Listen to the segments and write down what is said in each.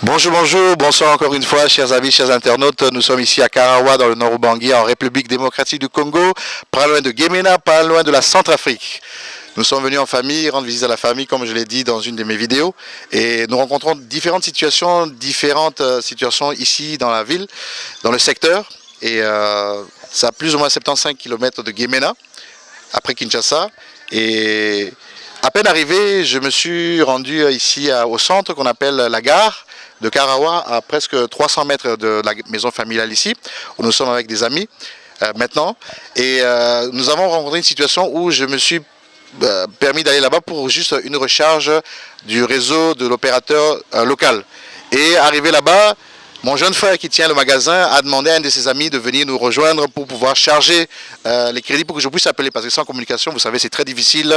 Bonjour, bonjour, bonsoir encore une fois, chers amis, chers internautes. Nous sommes ici à Karawa, dans le nord Ubangi, en République démocratique du Congo, pas loin de Guémena, pas loin de la Centrafrique. Nous sommes venus en famille, rendre visite à la famille, comme je l'ai dit dans une de mes vidéos. Et nous rencontrons différentes situations ici dans la ville, dans le secteur. Et ça a plus ou moins 75 km de Guémena, après Kinshasa. Et à peine arrivé, je me suis rendu ici au centre qu'on appelle la gare de Karawa, à presque 300 mètres de la maison familiale ici, où nous sommes avec des amis maintenant. Et nous avons rencontré une situation où je me suis permis d'aller là-bas pour juste une recharge du réseau de l'opérateur local. Et arrivé là-bas, mon jeune frère qui tient le magasin a demandé à un de ses amis de venir nous rejoindre pour pouvoir charger les crédits pour que je puisse appeler. Parce que sans communication, vous savez, c'est très difficile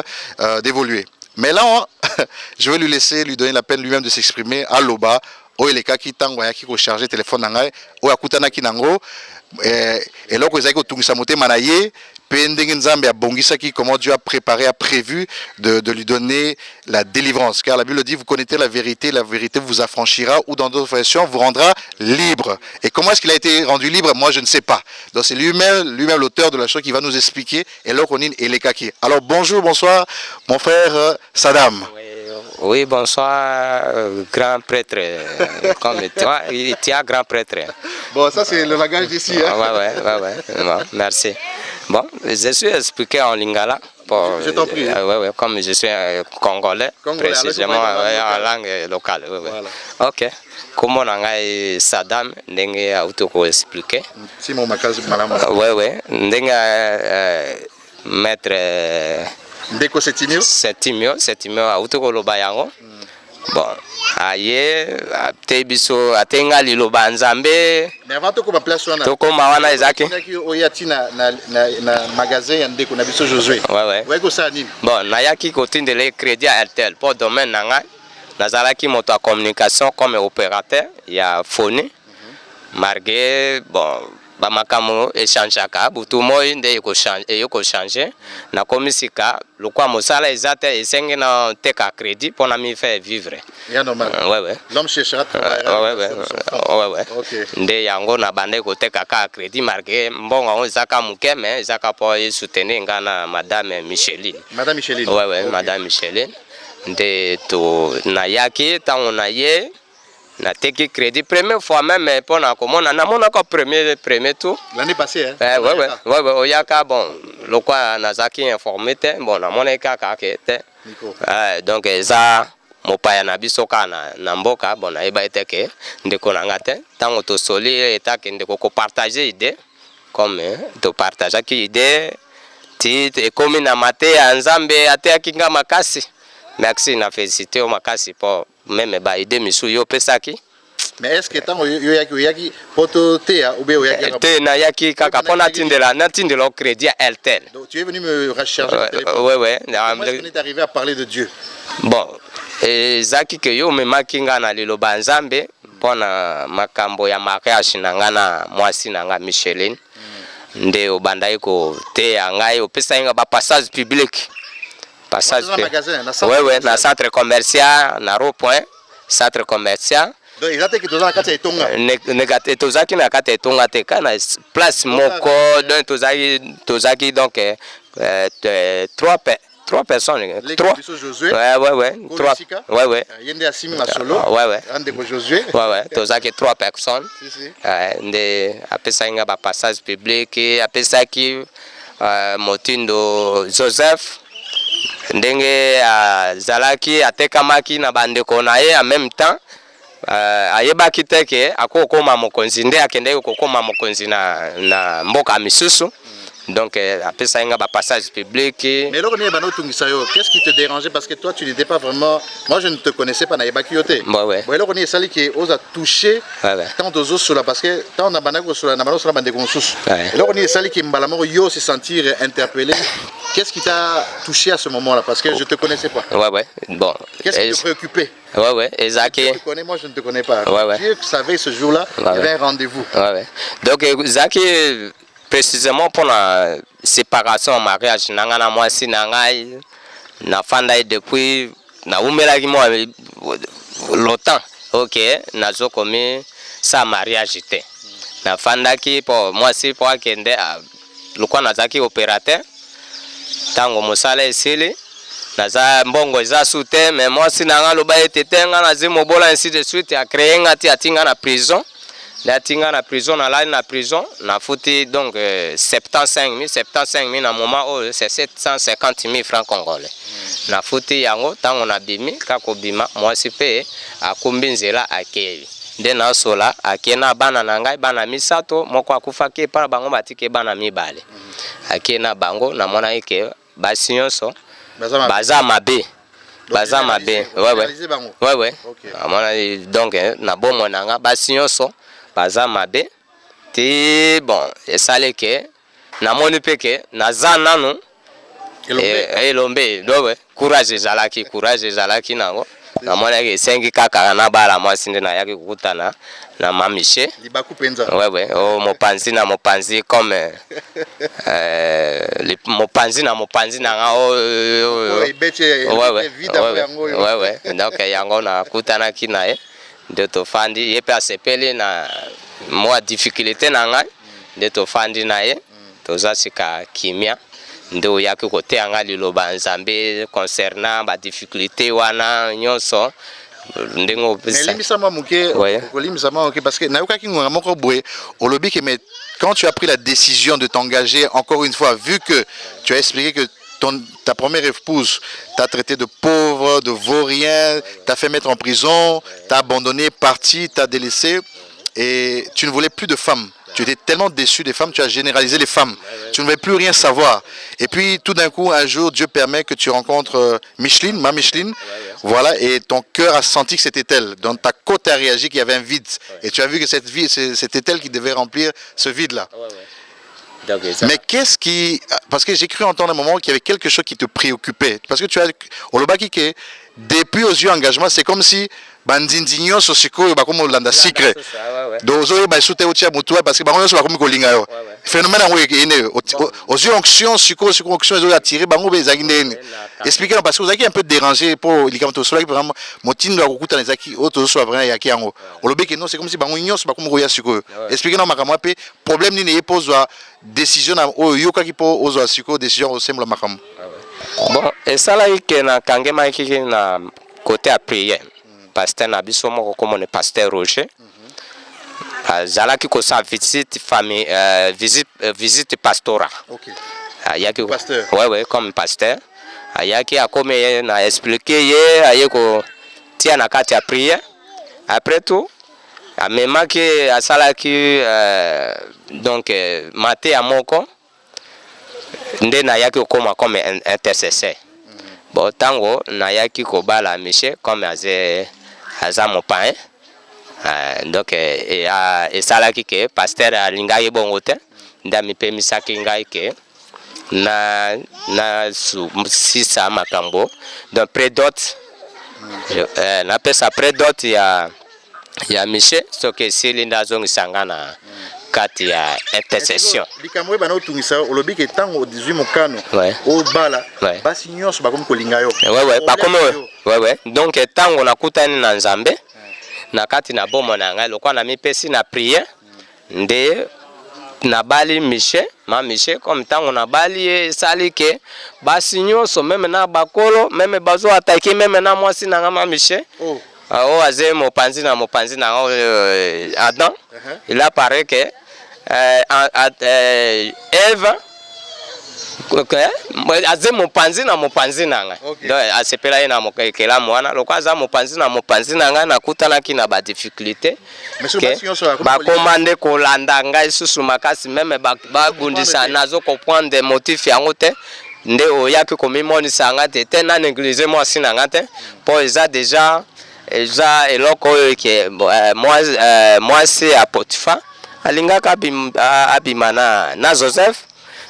d'évoluer. Mais là, je vais lui donner la peine lui-même de s'exprimer à l'OBA. Oeleka qui tangoya qui recharge le téléphone nangai o akutana ki nango et là que ezaki otungisa motema na ye pe ndenge nzambe abongisaki comment Dieu a préparé a prévu de lui donner la délivrance, car la Bible dit vous connaissez la vérité vous affranchira, ou dans d'autres versions vous rendra libre. Et comment est-ce qu'il a été rendu libre? Moi je ne sais pas. Donc c'est lui-même l'auteur de la chose qui va nous expliquer. Et là on est Elekaki. Alors bonsoir mon frère Saddam. Oui, bonsoir, grand prêtre. Comme toi, tu es grand prêtre. Bon, ça c'est le langage d'ici. Hein? Ouais. Bon, merci. Bon, je suis expliqué en lingala. Je t'en prie. Oui, comme je suis congolais, précisément en langue locale. Voilà. Ok. Comment on a Saddam, ndenge autoko expliqué. Si mon makazi malam. Oui. Ndenge maître. Ndeko Setimio autoko loba yango. Bon, aye tebiso atenga liloba nzambe. Mais avant to ko ba place wana. To ko mawana ezaki. Oyati na magasin ya ndeko na biso Josué. Ouais. Ouais ko ça nini? Bon, nayaki kotindele crédit à RTL pour domaine nanga. Nazalaki moto à communication comme opérateur, il y a phonie. Margué, bon, bamakamo échangeaka butu moyi nde yoko changer na komisika lokwa mosala ezate esenge na teka crédit pour na mi faire vivre. Ya normal. Ouais. L'homme cherchera ouais. Okay. Nde yango na bande ko teka ka crédit marqué mbongo ezaka muke mais ezaka pour soutenir ngana madame Micheline. Madame Micheline. Ouais, okay. Madame Micheline. Nde to na yaki tango na ye na teki crédit première fois même pour na komona na mona ko premier tout l'année passée hein. Ouais oyaka bon lokwa nazaki informé te bon na mona kaka te donc ça mopaya na biso kana na mboka bon na eba eteke ndeko na ngate tango to soli etake ndeko ko partager idée comme to partager ki idée ti ekomi na mate ya nzambe ateki nga makasi. Merci na félicité au makasi pour même ba idée misu yo pesaki. Mais est-ce que tant yaki poto te ou bien yaki te na yaki kaka pona tindela na tindelo crédit à RTL. Donc tu es venu me recharger le téléphone. Ouais. Comment est-ce qu'on est arrivé à parler de Dieu? Bon, zaki ke yo memaki nga na liloba nzambe pona makambo ya mariage na nga na mwasi na nga Micheline. Nde obandai ko te ya ngai opesa nga ba passage public. Passage ouais, na centre commercial na rond-point centre commercial. Donc il a été que toza kati etonga. Negate tozaki na kati etonga te kana place moko donc tozaki donc trois personnes. Trois. Ouais. Trois. Ouais. Yende asimi masolo. Ouais. Ande ko Josué. Ouais. Tozaki trois personnes. Si. Nde apesa nga ba passage public apesa ki motindo Joseph. Ndenge zalaki atekamaki na bandeko na ye en même temps ayebaki teke akokoma mokonzi nde akende kokoma mokonzi na mboka misusu. Donc apesa nga ba passage public. Mais là on est bano tungisa yo, qu'est-ce qui te dérangeait parce que toi tu n'étais pas vraiment, moi je ne te connaissais pas na yebaki yote. Ouais. Bon là on est sali qui ose toucher tant d'osos sur la parce que tant on a banako sur la namalo sur la bande consus. Et là on est sali qui mbalamo yo se sentir interpellé. Qu'est-ce qui t'a touché à ce moment-là parce que je te connaissais pas. Ouais. Bon. Qu'est-ce qui te préoccupait? Ouais, Zaki. Tu te connais, moi je ne te connais pas. Ouais. Dieu savait ce jour-là, il y avait un rendez-vous. Ouais. Donc Zaki précisément pour la séparation mariage nanga na mwasi nangai na fanda depuis na umelaki moi longtemps ok nazo komi sa mariage te na fandaki po mwasi po akende lukwa nazaki opérateur tango mosala esili naza mbongo eza sute mais mwasi nanga loba etete nga nazi mobola ainsi de suite a créé ngati atinga na prison la tinga na prison na na prison na futi donc 75 000 na moment oh c'est 750 000 francs congolais na futi yango tango na bimi kako bima mwasi pe akumbi nzela akeli nde na sola akena bana na ngai bana misato moko akufa ke para bango batike bana mibale akena bango na mona ike basi nyonso baza mabe ouais amona donc na bomo nanga basi nyonso baza mabe ti bon esale ke na moni peke na zanano elombe dowe courage ezalaki nango na mona ke sengi kaka na bala mwasi nde na yaki kukutana na mamishe libaku penza ouais oh mopanzi comme mopanzi na ouais donc yango na kutana kinae de to fandi ye pe asepeli na moi difficulté na ngai de to fandi na ye to zasika kimia ndo yaki kote anga liloba nzambe concernant ba difficulté wana nyonso ndengo limisama muke kolimisama muke parce que nayoka kingonga moko boye olobi que mais quand tu as pris la décision de t'engager encore une fois vu que tu as expliqué que ta première épouse t'a traité de pauvre, de vaurien, t'a fait mettre en prison, t'a abandonné, parti, t'a délaissé et tu ne voulais plus de femmes. Tu étais tellement déçu des femmes, tu as généralisé les femmes. Tu ne voulais plus rien savoir. Et puis tout d'un coup, un jour, Dieu permet que tu rencontres Micheline, ma Micheline. Voilà, et ton cœur a senti que c'était elle. Dans ta côte a réagi qu'il y avait un vide. Et tu as vu que cette vie, c'était elle qui devait remplir ce vide-là. Mais qu'est-ce qui... Parce que j'ai cru entendre un moment qu'il y avait quelque chose qui te préoccupait. Parce que tu as... Olobakike, depuis aux yeux engagement, c'est comme si... bandindigno sosiko bakomo landa secret dozo ba sute otia mutua parce que bango so bakomi kolinga yo phénomène ngo ene aux yeux onction siko onction ezo attirer bango bezaki ndene expliquer parce que vous avez un peu dérangé pour likamto so vraiment motindo akukuta nezaki auto so vraiment yaki yango olobeki non c'est comme si bango nyonso bakomi koya siko expliquer na makamwa pe problème ni ne pose décision na oyo kaki po ozo siko décision au semble makam bon et ça là que na kangema kiki na côté à prière pasteur na biso moko comme le pasteur Roger zalaki ko sa visite famille visite pastorale ayaki pasteur ouais comme pasteur ayaki akome na expliquer ye ayeko tia na kati ya prière après tout amemaki asalaki donc maté ya moko nde na yaki koma comme intercesseur bon tango na yaki ko bala miche comme aza mopain donc et salaki ke pasteur alingai bongo te ndami pe misaki ngai ke na sisa makambo donc prédote na pesa prédote ya miche so ke silinda zongisanga na kati ya intercession likamwe bana otungisa olobi ke tango 18 mokano o bala basi nyonso bakomi kolinga yo ouais donc tango nakutani na nzambe na kati na bomo na ngai lokwa na mipesi na prière nde na bali miche ma miche comme tango na bali sali ke basi nyonso meme na bakolo meme bazo ataki meme na mwasi na ngama miche oh aze mopanzi na Adam il apparaît que Eve aze mopanzi nanga donc asepela ina mokela mwana lokwaza mopanzi nanga nakutanaki na ba difficulté ba commande kolanda ngai susu makasi meme ba gundisa nazo comprendre motif yango te nde oyaki komimonisa nga te na négliger moi sinanga te po eza déjà eloko ke moi c'est à Potiphar alingaka abima na Joseph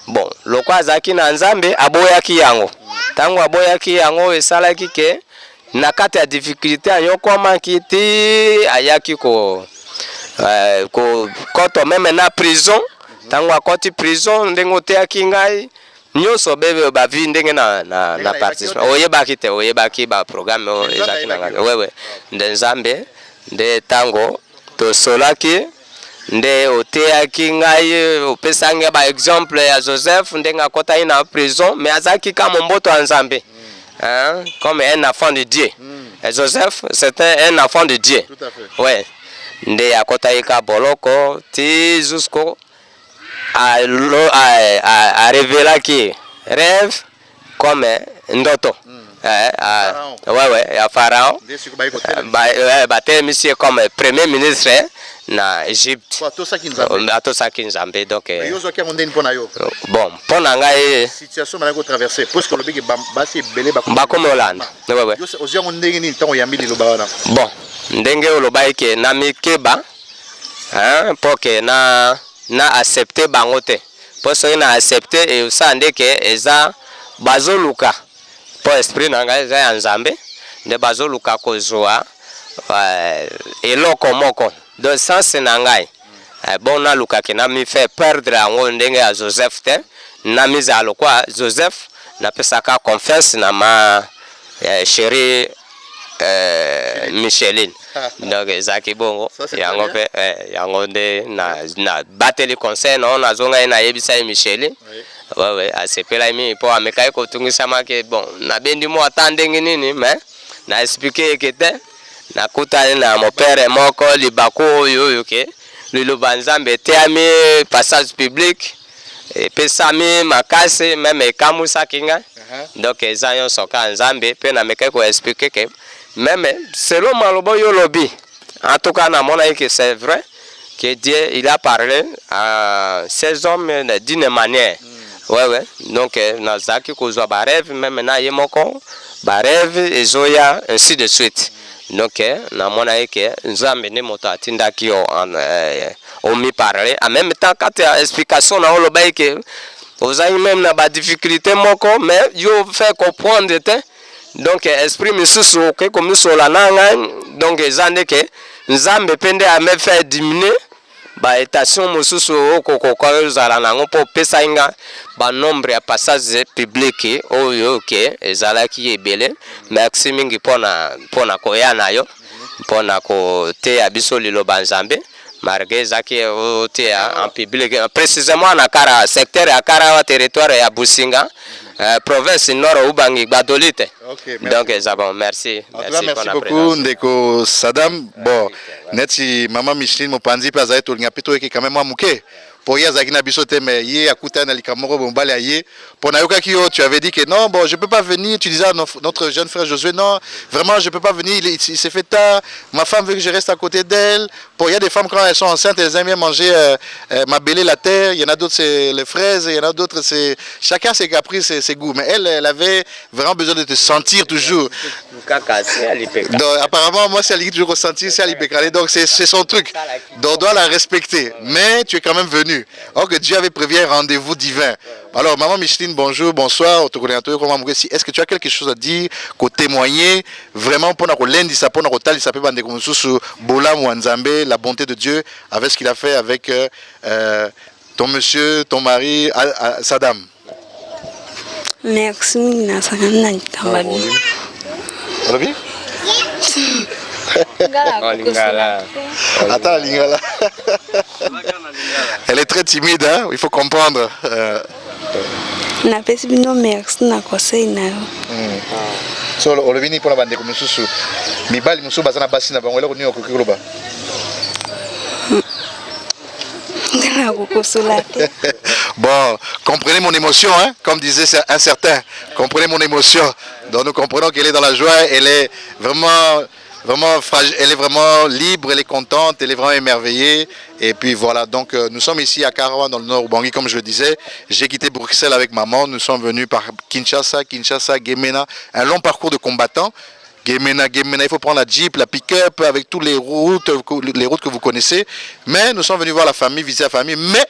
bon loko azaki na nzambe aboyaki yango tango aboyaki yango esalaki ke na kati ya difficulté ayokoma kiti ayaki ko koto meme na prison tango akoti prison ndengo te akingai nyonso bebe ba vi ndenge na participation oyebaki ba programme ezaki na ngai wewe nzambe nde tango tosolaki nde oteyaki ngai opesa ngai ba exemple ya Joseph ndenge akotaki na prison mais azalaki kama mboto ya Nzambe comme un enfant de Dieu. Joseph c'était un enfant de Dieu. Tout à fait. Ouais. Nde akotaki ka boloko ti jusqu'au a révélaki rêve comme ndoto. Ouais, ya Pharaon. Monsieur comme premier ministre na Égypte. Atosaki Nzambe donc bon pona ngai situation malako traverser parce que le big basi belé bakomi Hollande. Ouais. Bon ndenge olobai ke na mikeba pour que na accepter bango te. Parce que na accepter et aussi ndeke eza bazoluka po esprit na ngai za Nzambe nde bazoluka kozwa eloko moko dans sens na ngai bon na luka ke na mi fait perdre yango ndenge ya Joseph te na miza alokwa Joseph na pesaka confiance na ma chérie Micheline. Donc ezaki bongo yango pe yango nde na bateli conseil na ona zonga na yebisa Micheline. Ouais, asepela mi po amekai ko tungisa make bon na bendi mo atandenge nini mais na expliquer que te na kutani na mon père moko libako oyo ke liloba Nzambe te ami passage public et pesami makase même kamusa kinga donc ezayo soka Nzambe pe na mekai ko expliquer que même selon malobo yo lobi en tout cas na mona que c'est vrai que Dieu il a parlé à ces hommes d'une manière. Ouais. Donc nazaki kozwa ba rêve même na yemoko ba rêve ezoya ainsi de suite. Donc na mona que Nzambe ne moto atindaki on mi parler en même temps quand explication na oloba que ozai même na ba difficulté moko mais yo fait comprendre te donc esprit misusu ke comme sola nanga donc ezande que Nzambe pende a me faire diminuer ba étation mosusu okoko zala nango po pesa inga ba nombre ya passage public oyo ke ezalaki ebele merci mingi pona koya nayo pona ko te abiso liloba Nzambe marge zaki te en public précisément na kara secteur ya kara territoire ya Businga province nord Ubangi Badolite. Okay, donc bon merci beaucoup ndeko Sadam. Bon neti maman Micheline mopanzi pe azali tolinga pe toyeki quand même moi muke pour ya zakina biso te mais ye akuta na likamoro bombale aye pour na yoka kio tu avais dit que non bon je peux pas venir, tu disais à notre jeune frère Josué non vraiment je peux pas venir, il s'est fait tard, ma femme veut que je reste à côté d'elle. Pour il y a des femmes quand elles sont enceintes elles aiment bien manger ma bêlée la terre, il y en a d'autres c'est les fraises, il y en a d'autres c'est chacun ses caprices ses goûts, mais elle avait vraiment besoin de te sentir toujours. Donc apparemment moi c'est elle qui toujours ressenti, c'est elle donc c'est son truc, donc on doit la respecter, mais tu es quand même venu. Or que Dieu avait prévu un rendez-vous divin. Alors maman Micheline, bonjour, bonsoir, est-ce que tu as quelque chose à dire, qu'on témoigner vraiment pour la bonté de Dieu avec ce qu'il a fait avec ton monsieur, ton mari, Sadam? Merci. Attends, Lingala. Elle est très timide, hein? Il faut comprendre. Merci na conseil na. So olobini pour la bande comme susu. Mibali musu bazana basi na bango leko ni okoki koloba. Bon, comprenez mon émotion, hein? Comme disait un certain, comprenez mon émotion. Donc nous comprenons qu'elle est dans la joie, elle est vraiment fragile, elle est vraiment libre, elle est contente, elle est vraiment émerveillée. Et puis voilà, donc nous sommes ici à Karawa dans le nord Ubangi, comme je le disais. J'ai quitté Bruxelles avec maman, nous sommes venus par Kinshasa, Gemena, un long parcours de combattants. Gemena, il faut prendre la Jeep, la pick-up avec toutes les routes que vous connaissez. Mais nous sommes venus voir la famille, visiter la famille. Mais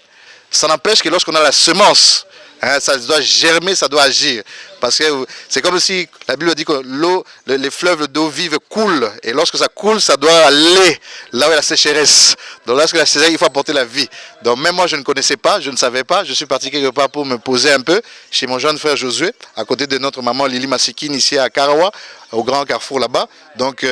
ça n'empêche que lorsqu'on a la semence Hein, ça doit germer, ça doit agir. Parce que c'est comme si la Bible dit que l'eau, les fleuves d'eau vive coulent. Et lorsque ça coule, ça doit aller là où il y a la sécheresse. Donc lorsque la sécheresse, il faut apporter la vie. Donc même moi, je ne connaissais pas, je ne savais pas. Je suis parti quelque part pour me poser un peu chez mon jeune frère Josué, à côté de notre maman Lili Massikine, ici à Karawa, au grand carrefour là-bas. Donc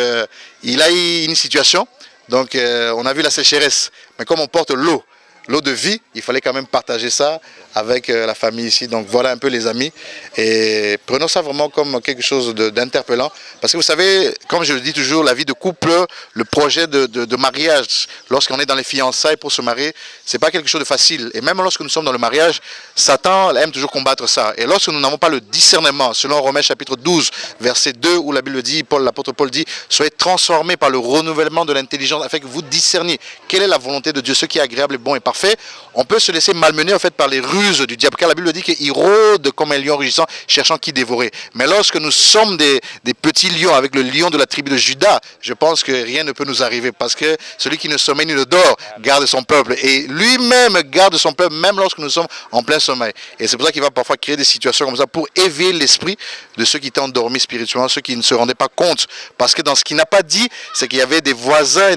il a eu une situation. Donc on a vu la sécheresse. Mais comme on porte l'eau de vie, il fallait quand même partager ça avec la famille ici. Donc voilà un peu les amis. Et prenons ça vraiment comme quelque chose d'interpellant. Parce que vous savez, comme je le dis toujours, la vie de couple, le projet de mariage, lorsqu'on est dans les fiançailles pour se marier, c'est pas quelque chose de facile. Et même lorsque nous sommes dans le mariage, Satan aime toujours combattre ça. Et lorsque nous n'avons pas le discernement, selon Romains chapitre 12, verset 2, où la Bible dit, l'apôtre Paul dit, soyez transformés par le renouvellement de l'intelligence afin que vous discerniez quelle est la volonté de Dieu, ce qui est agréable et bon et parfait. On peut se laisser malmener en fait par les ruses du diable, car la Bible dit qu'il rôde comme un lion rugissant, cherchant qui dévorer. Mais lorsque nous sommes des petits lions avec le lion de la tribu de Juda, je pense que rien ne peut nous arriver, parce que celui qui ne sommeille ni ne dort garde son peuple, et lui-même garde son peuple même lorsque nous sommes en plein sommeil. Et c'est pour ça qu'il va parfois créer des situations comme ça pour éveiller l'esprit de ceux qui étaient endormis spirituellement, ceux qui ne se rendaient pas compte, parce que dans ce qu'il n'a pas dit, c'est qu'il y avait des voisins,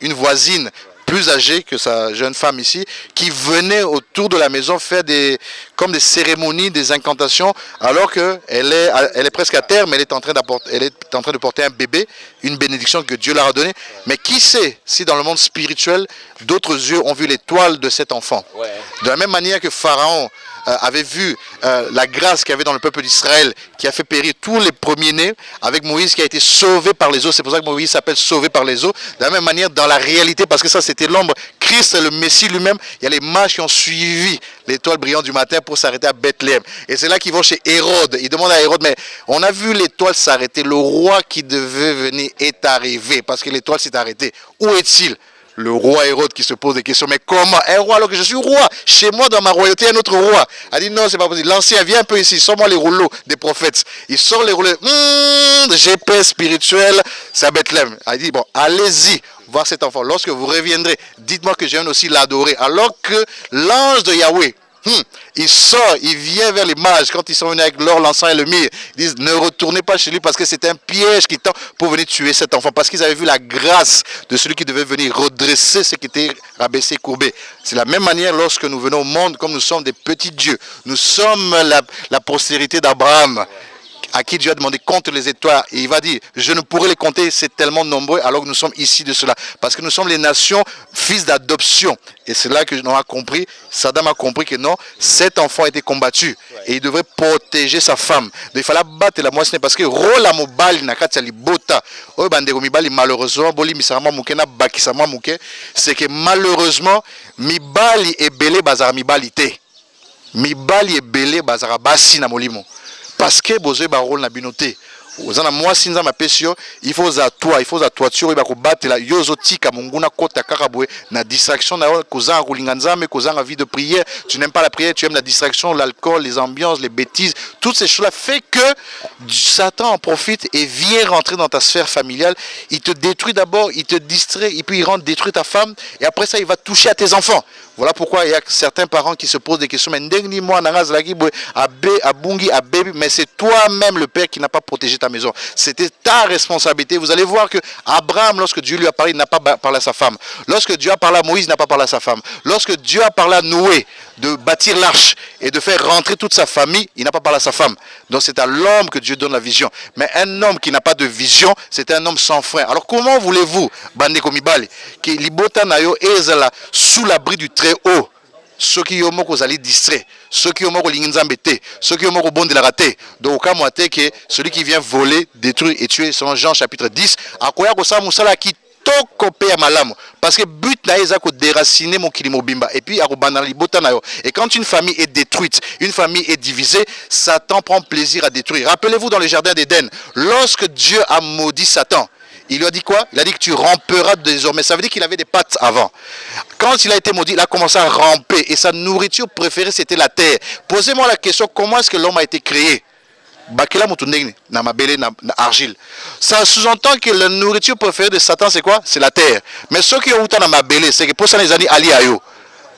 une voisine plus âgée que sa jeune femme ici, qui venait autour de la maison faire comme des cérémonies, des incantations, alors qu'elle est presque à terme, elle est en train de porter un bébé, une bénédiction que Dieu leur a donnée. Mais qui sait si dans le monde spirituel, d'autres yeux ont vu l'étoile de cet enfant. De la même manière que Pharaon avait vu la grâce qu'il y avait dans le peuple d'Israël, qui a fait périr tous les premiers-nés, avec Moïse qui a été sauvé par les eaux. C'est pour ça que Moïse s'appelle sauvé par les eaux. De la même manière, dans la réalité, parce que ça c'était l'ombre, Christ, le Messie lui-même, il y a les mages qui ont suivi l'étoile brillante du matin pour s'arrêter à Bethléem. Et c'est là qu'ils vont chez Hérode. Ils demandent à Hérode, mais on a vu l'étoile s'arrêter. Le roi qui devait venir est arrivé, parce que l'étoile s'est arrêtée. Où est-il ? Le roi Hérode qui se pose des questions. Mais comment? Un roi alors que je suis roi? Chez moi, dans ma royauté, un autre roi. Il dit non, c'est pas possible. L'ancien, viens un peu ici. Sors-moi les rouleaux des prophètes. Il sort les rouleaux. GPS spirituel, c'est à Bethléem. Il dit bon, allez-y voir cet enfant. Lorsque vous reviendrez, dites-moi que je viens aussi l'adorer. Alors que l'ange de Yahweh, il sort, il vient vers les mages quand ils sont venus avec l'or, l'encens et le myrrhe. Ils disent ne retournez pas chez lui parce que c'est un piège qui tend pour venir tuer cet enfant. Parce qu'ils avaient vu la grâce de celui qui devait venir redresser ce qui était rabaissé, courbé. C'est la même manière lorsque nous venons au monde, comme nous sommes des petits dieux. Nous sommes la postérité d'Abraham, à qui Dieu a demandé compte les étoiles, et il va dire je ne pourrai les compter, c'est tellement nombreux, alors que nous sommes ici de cela, parce que nous sommes les nations fils d'adoption. Et c'est là que l'on a compris, Saddam a compris que non, cet enfant a été combattu et il devrait protéger sa femme. Donc il fallait battre la moitié, parce que rola mobali na kati ya libota oyo bandeko mibali malheureusement boli misama muke na bakisama muke, c'est que malheureusement mibali ebele bazara mibali te, mibali ebele bazara basi na molimo. Parce que besoin de rôle na binoté. Moi si nza mapesio, il faut à toi, il faut à toiture ba ko battre la yozo tika munguna kota karabwe na distraction na kozanga kulinganzame kozanga vie de prière, tu n'aimes pas la prière, tu aimes la distraction, l'alcool, les ambiances, les bêtises, toutes ces choses là fait que Satan en profite et vient rentrer dans ta sphère familiale, il te détruit d'abord, il te distrait et puis il rentre détruire ta femme et après ça il va toucher à tes enfants. Voilà pourquoi il y a certains parents qui se posent des questions, mais mais c'est toi-même le père qui n'a pas protégé ta maison. C'était ta responsabilité. Vous allez voir que Abraham, lorsque Dieu lui a parlé, il n'a pas parlé à sa femme. Lorsque Dieu a parlé à Moïse, il n'a pas parlé à sa femme. Lorsque Dieu a parlé à Noé de bâtir l'arche et de faire rentrer toute sa famille, il n'a pas parlé à sa femme. Donc c'est à l'homme que Dieu donne la vision. Mais un homme qui n'a pas de vision, c'est un homme sans frein. Alors comment voulez-vous, Bandeko Mibali, que Libota Nayo ezala sous l'abri du très haut, ceux qui ont allé distrait, ceux qui ont l'ingenzambete, ceux qui ont bon de la raté. Donc au cas que celui qui vient voler, détruire et tuer, selon Jean chapitre 10, à quoi ça musala qui tokopé à malamu, parce que but na eza ko déraciner mon kilimobimba et puis à banali botanayo. Et quand une famille est détruite, une famille est divisée, Satan prend plaisir à détruire. Rappelez-vous dans le jardin d'Éden, lorsque Dieu a maudit Satan, il lui a dit quoi? Il a dit que tu ramperas désormais. Ça veut dire qu'il avait des pattes avant. Quand il a été maudit, il a commencé à ramper. Et sa nourriture préférée, c'était la terre. Posez-moi la question, comment est-ce que l'homme a été créé? Bakela mutundeng na mabele na argile. Ça sous-entend que la nourriture préférée de Satan, c'est quoi? C'est la terre. Mais ceux qui ont outa na mabele, c'est que pour ça les années ali ayo.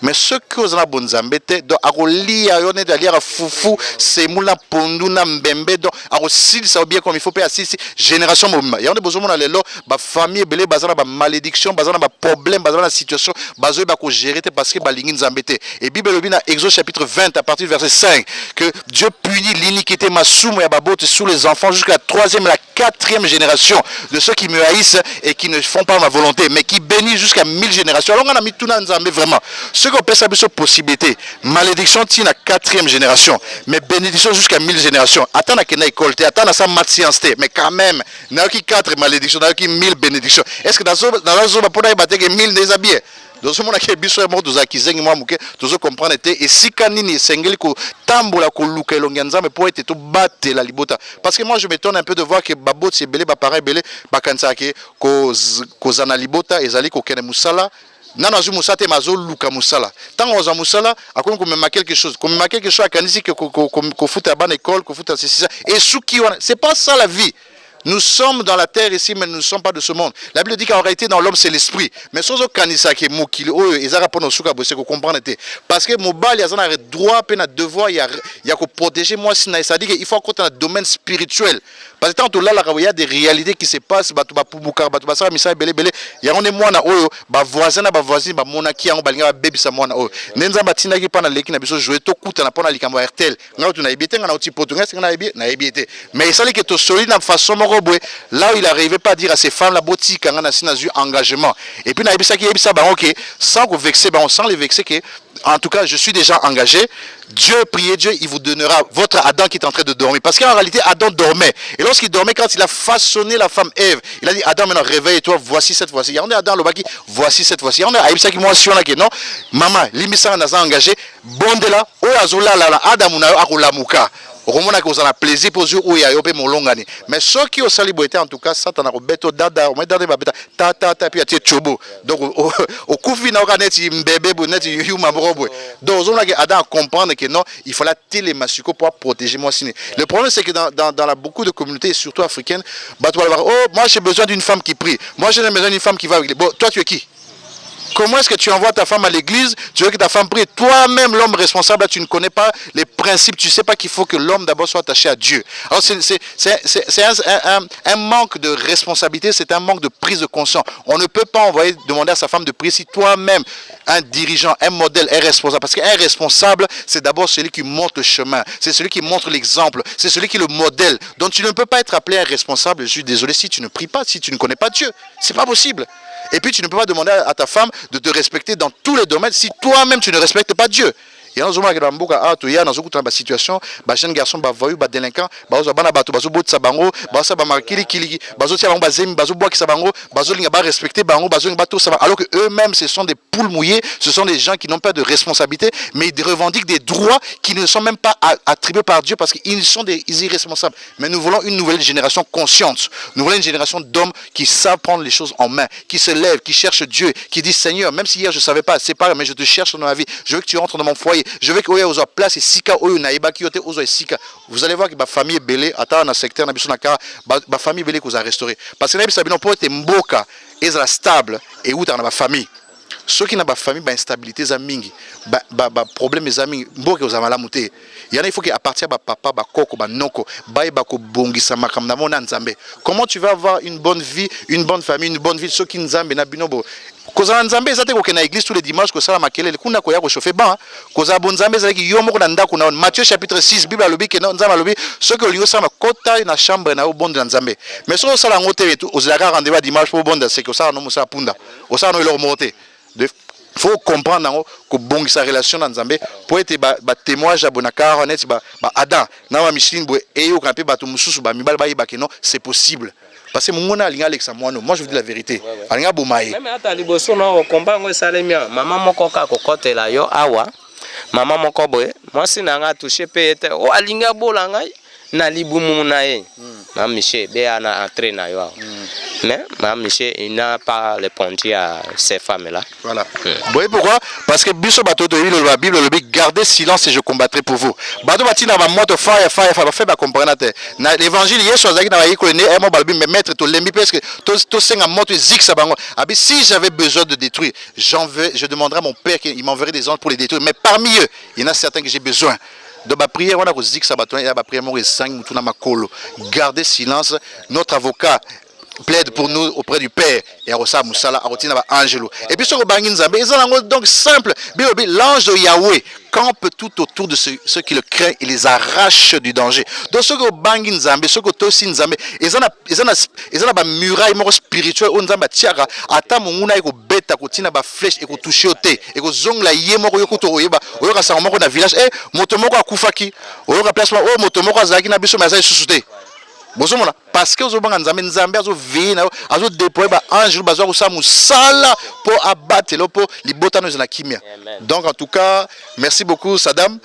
mais ceux qui osent la bonne zambete donc akolia yo net alia fufu semula pondu na mbembe donc akosil ça bien comme il faut pas assisi génération mobima ya on besoin na lelo ba famille belé bazana ba malédiction bazana ba problème bazana situation bazo ba ko gérer parce que ba lingi nzambete et Bible lobi na Exode chapitre 20 à partir du verset 5 que Dieu punit l'iniquité masumu ya babote sous les enfants jusqu'à la 3e et la 4e génération de ceux qui me haïssent et qui ne font pas ma volonté mais qui bénissent jusqu'à 1000 générations. Alors on a mis tout dans nzambe vraiment ce qu'on peut savoir sur possibilité malédiction tient la 4e génération mais bénédiction jusqu'à 1000 générations. Attends à kena école attends à ça mat science mais quand même n'a qui 4 malédictions n'a qui 1000 bénédictions. Est-ce que dans la zone pour battre 1000 des habillés donc ce monde qui est biso mort dos akizeng moi muke tous comprendre et si kanini sengeli ko tambola ko luka longanza mais pour être tout battre la libota parce que moi je m'étonne un peu de voir que babot c'est belé ba pareil belé ba kansa ke ko zana libota ezali ko kene musala nana zu musate mazo luka musala tant oza musala akon ko mema quelque chose akanisi que ko futa ban école ko futa c'est ça et souki c'est pas ça la vie. Nous sommes dans la terre ici, mais nous ne sommes pas de ce monde. La Bible dit qu'en réalité, dans l'homme, c'est l'esprit. Mais si on kanisa qui moukili, ils ont pour souka bosse ko comprendre parce que mobile, il y a un droit, un devoir, il y a que protéger moi si ça dit qu'il faut qu'on dans le domaine spirituel. Parce que tant là, il y a des réalités qui se passent, batu ba pouboukar, batu ba ça, misa belé belé. Il y a on est moi na oyo, ba voisin ba monaki en balinga baby sa moi na oyo. Nenza batina ki pana leki na biso jouer to kuta na pona likambo RTL. Nga tu na ibité nga na outil portugais, nga na ibité. Mais il s'allait que to solide na façon là où il n'arrivait pas à dire à ces femmes la boutique quand on a eu engagement et puis sans vous vexer sans les vexer que en tout cas je suis déjà engagé. Dieu, priez Dieu, il vous donnera votre Adam qui est en train de dormir parce qu'en réalité Adam dormait et lorsqu'il dormait quand il a façonné la femme Ève il a dit Adam maintenant réveille-toi voici cette fois-ci. Il y a Adam le baki voici cette fois-ci. Il y a Aïbisa qui moi sur là que non maman limisa n'a engagé bon de là oh azola la Adam na akulamuka. Romona que vous en a plaisir pour eux où il y a eu mon long année. Mais ceux qui ont sali boité en tout cas, ça t'en a beto dada, on met dans des babeta, ta puis à tchobo. Donc au coup final on a net bébé bonnet you mabrobo. Donc on a à comprendre que non, il faut la télémasuko pour protéger moi siné. Le problème c'est que dans beaucoup de communautés surtout africaines, bah toi oh moi j'ai besoin d'une femme qui prie. Moi j'ai besoin d'une femme qui va avec. Bon toi tu es qui? Comment est-ce que tu envoies ta femme à l'église? Tu veux que ta femme prie. Toi-même, l'homme responsable, tu ne connais pas les principes. Tu ne sais pas qu'il faut que l'homme d'abord soit attaché à Dieu. Alors c'est un manque de responsabilité, c'est un manque de prise de conscience. On ne peut pas demander à sa femme de prier si toi-même, un dirigeant, un modèle est responsable. Parce qu'un responsable, c'est d'abord celui qui montre le chemin. C'est celui qui montre l'exemple. C'est celui qui est le modèle. Donc tu ne peux pas être appelé un responsable. Je suis désolé si tu ne pries pas, si tu ne connais pas Dieu. C'est pas possible. Et puis tu ne peux pas demander à ta femme de te respecter dans tous les domaines si toi-même tu ne respectes pas Dieu. Il y a une situation, les jeunes garçons, les voyous, les délinquants, les alors que eux-mêmes ce sont des poules mouillées, ce sont des gens qui n'ont pas de responsabilité, mais ils revendiquent des droits qui ne sont même pas attribués par Dieu parce qu'ils sont des irresponsables. Mais nous voulons une nouvelle génération consciente. Nous voulons une génération d'hommes qui savent prendre les choses en main, qui se lèvent, qui cherchent Dieu, qui disent Seigneur, même si hier je ne savais pas, c'est pas grave, mais je te cherche dans ma vie. Je veux que tu rentres dans mon foyer. Je veux que vous ayez place et sika oyo naïba qui ote sika. Vous allez voir que ma famille est belée, attends dans secteur na biso na kara, ma famille belée que vous a restauré. Parce que na biso bino pour être mboka, ezala stable et où dans ma famille. Ceux qui n'ont pas de famille, instabilité, problème, mboka vous avez muté. Il y en a il faut qu'à partir de papa, koko, noko, bongisa makamna mona nzambe. Comment tu vas avoir une bonne vie, une bonne famille, une bonne vie ceux qui nzambe na binobo. Koza nzambe ezate ko kena église tous les dimanches ko sala makelele kuna ko ya ko chauffer ban. Koza bon nzambe ezaki yo moko na ndako na Matthieu chapitre 6 Bible alobi ke nzambe alobi ceux que liyo sama kota na chambre na bon de nzambe. Mais so sala ngote tout ozaka rendez-vous dimanche pour bon c'est que ça no musa punda. Osala no leur monter. Il faut comprendre que bon sa relation dans Nzambe pour être témoignage abonaka honnête Adam na ma machine boy et yo quand pe batu mususu ba mibal ba yeba que non c'est possible parce que mon alinga Alexa moi je vous dis la vérité alinga bomaye même ata liboso na combat ngo salemia maman moko ka kokotela yo awa maman moko boy moi si nanga toucher pe ete o alinga bolanga na libumu na ye ma monsieur be ana entré na yo mais ma monsieur il n'a pas répondu à ces femmes là. Voilà. Vous voyez pourquoi? Parce que biso bato de la Bible le dit gardez silence et je combattrai pour vous. Bato batina ba moto fire fait ba comprendre te. Na l'évangile yeso azaki na ba yiko ne e mo balbi me mettre to lembi parce que to senga moto zik sa bango. Abi si j'avais besoin de détruire, je demanderai à mon père qu'il m'enverrait des anges pour les détruire, mais parmi eux, il y en a certains que j'ai besoin. De ma prière, on a dit que ça va tourner, ma prière, gardez silence. Notre avocat plaide pour nous auprès du Père. Et Arosa Moussala, Arotina Angelo. Et puis sur le Bangin Zambé, ils ont donc simple. L'ange de Yahweh campe tout autour de ceux qui le craignent et les arrache du danger. Donc ceux qui ont Bangin Zambé, ceux qui ont Tosin Zambé, ils ont une muraille spirituelle. On a tiara, ata munguna eko beta kotina ba flèche eko toucher au thé, eko zong la yé moko yoko to oyeba, oyoka sa moko na village, moto moko akufaki, oyoka place oh moto moko azaki na biso mais azali susute. Parce que Nzambe azo veiller azo déployer ba ange bazwa ko sa musala pour abattre pour libota nos na kimia. Donc en tout cas, merci beaucoup Saddam.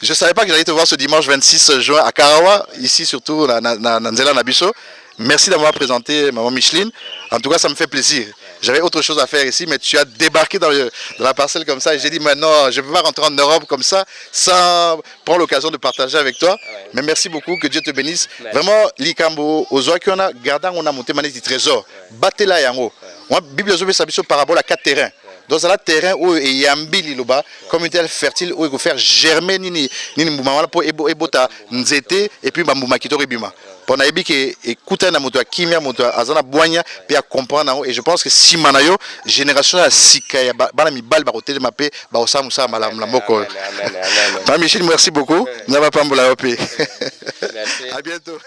Je savais pas que j'allais te voir ce dimanche 26 juin à Karawa, ici surtout na Nzela Nabiso. Merci d'avoir présenté maman Micheline. En tout cas, ça me fait plaisir. J'avais autre chose à faire ici, mais tu as débarqué dans la parcelle comme ça. Et j'ai dit maintenant, je ne peux pas rentrer en Europe comme ça sans prendre l'occasion de partager avec toi. Mais merci beaucoup, que Dieu te bénisse. Merci. Vraiment, Likambo, aux oies qu'on a gardé, on a monté mané du trésor. Battez-la yango. La Bible a parabole à 4 terrains. Dans un terrain où il y a un biloba, comme une terre fertile où il faut faire germer ni moumama pour ebota nzete et puis bambouma kito ribima. Pour naïbi que écouter na moto kimia moto azana boanya puis à comprendre et je pense que si manayo génération à sika ya bana mi bal ba hotel mapé ba osamu sa malam la moko. Michel, merci beaucoup. N'a pas pambola opé. Merci. À bientôt.